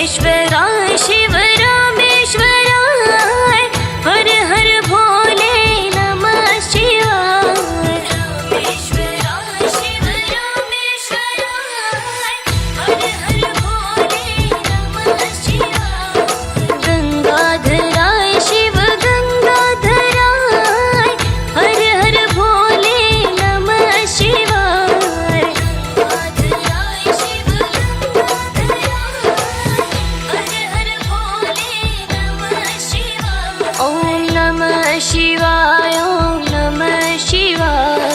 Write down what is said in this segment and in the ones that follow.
सोमेश्वराय शिव रामेश्वराय हर हर भोले नमः शिवाय। रामेश्वराय शिव रामेश्वराय हर हर भोले नमः शिवाय। गंगाधराय शिव गंगाधराय हर हर भोले नमः शिवाय। गंगाधराय शिव ओम नमः शिवाय ओम नमः शिवाय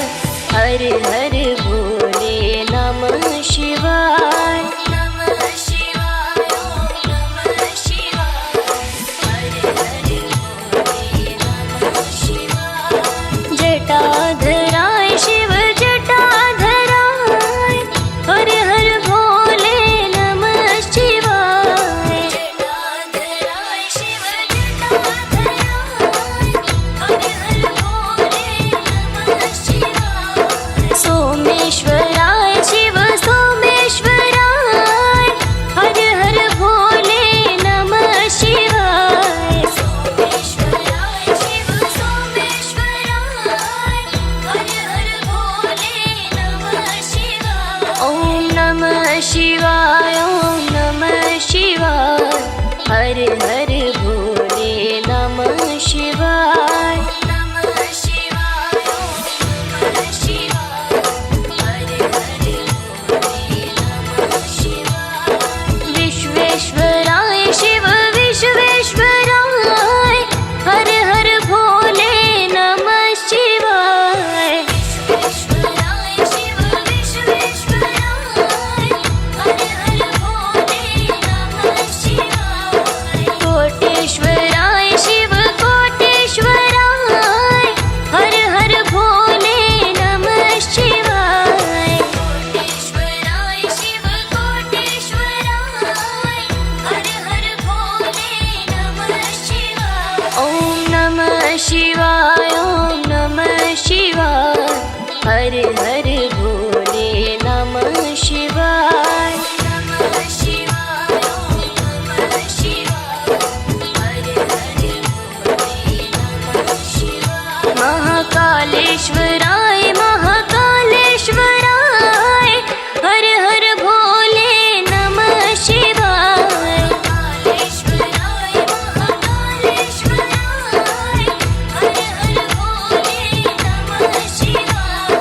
हर हर भोले नमः शिवाय। नमः शिवाय ओम नमः शिवाय हर हर भोले नमः शिवाय। जटाधराय शिव जटाधराय हर हर भोले नमः शिवाय। जटाधराय शिव सोमेश्वराय शिव सोमेश्वराय हर हर भोले नमः शिवाय। सोमेश्वराय शिव सोमेश्वराय हर हर भोले नमः शिवाय। ओम नमः शिवाय ओम नमः शिवाय हर हर भोले नमः शिवाय। नमः शिवाय ओम नमः शिवाय हर हर भोले नमः शिवाय। विश्वेश्वराय शिव विश्वेश्वराय हर हर भोले नमः शिवाय। विश्वेश्वराय शिव विश्वेश्वराय हर हर भोले नमः शिवाय। कोटेश्वराय शिव कोटेश्वराय हर हर भोले नमः शिवाय। कोटेश्वराय शिव कोटेश्वराय हर हर भोले नमः शिवाय। ओम नमः शिवाय ओम नमः शिवाय हर हर भोले नमः शिवाय। नमः शिवाय ओम नमः शिवाय हर हर भोले नमः शिवाय। महाकालेश्वराय महाकालेश्वराय हर हर भोले नमः शिवाय। महाकालेश्वराय महाकालेश्वराय हर हर भोले नमः शिवाय।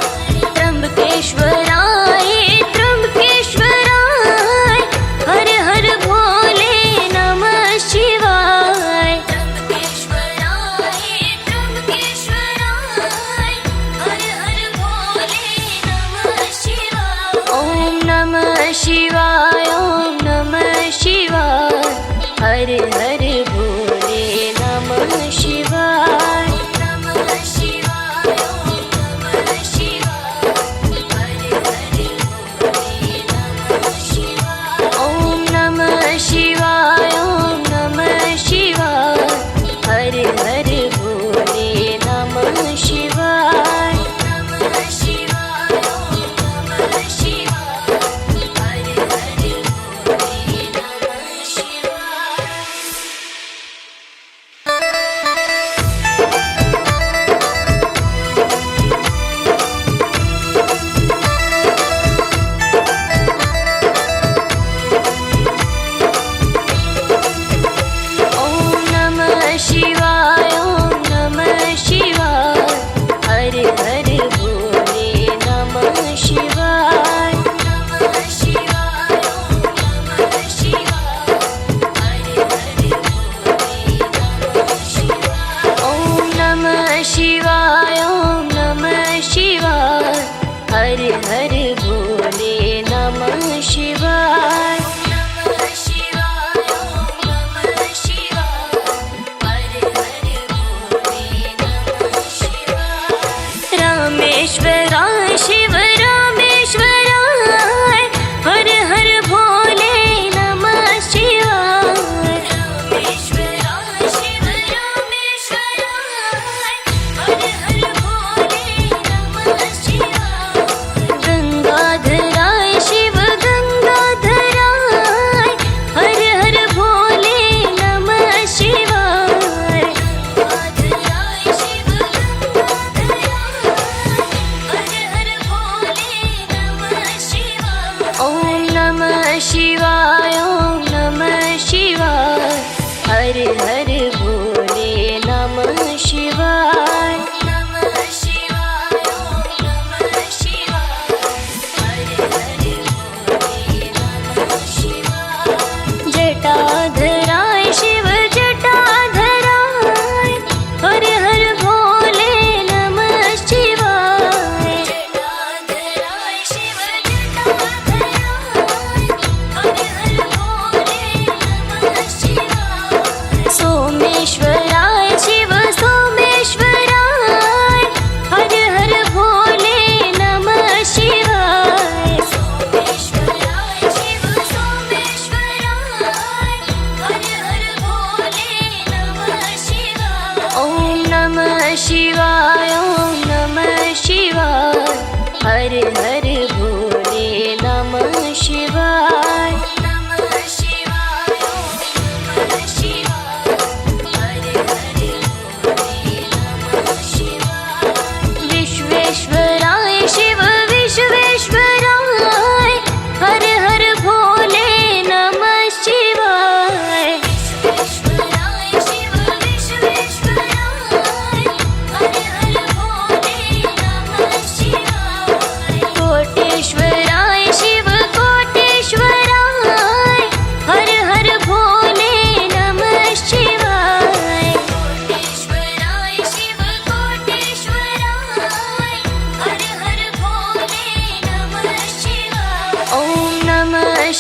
त्र्यंबकेश्वराय त्र्यंबकेश्वराय हर हर भोले नमः शिवाय। त्र्यंबकेश्वराय त्र्यंबकेश्वराय हर हर भोले नमः शिवाय। ओम नमः शिवाय ओम नमः शिवाय हर हर भोले नमः शिवाय। नमः शिवाय ओम नमः शिवाय हर हर भोले नमः शिवाय। ओम नमः शिवाय ओम नमः शिवाय हर हर भोले नमः शिवाय। नमः शिवाय ओम नमः शिवाय हर हर भोले नमः शिवाय। ओम नमः शिवाय ओम नमः शिवाय हर हर भोले नमः शिवाय। नमः शिवाय ओम नमः शिवाय हर हर भोले नमः शिवाय। ओम नमः शिवाय ओम नमः शिवाय हर हर भोले नमः शिवाय। नमः शिवाय ओम नमः शिवाय हर हर भोले नमः शिवाय। रामेश्वराय शिव रामेश्वराय हर हर भोले नमः शिवाय। रामेश्वराय शिव रामेश्वराय हर हर भोले नमः शिवाय। गंगाधर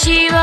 शिवाय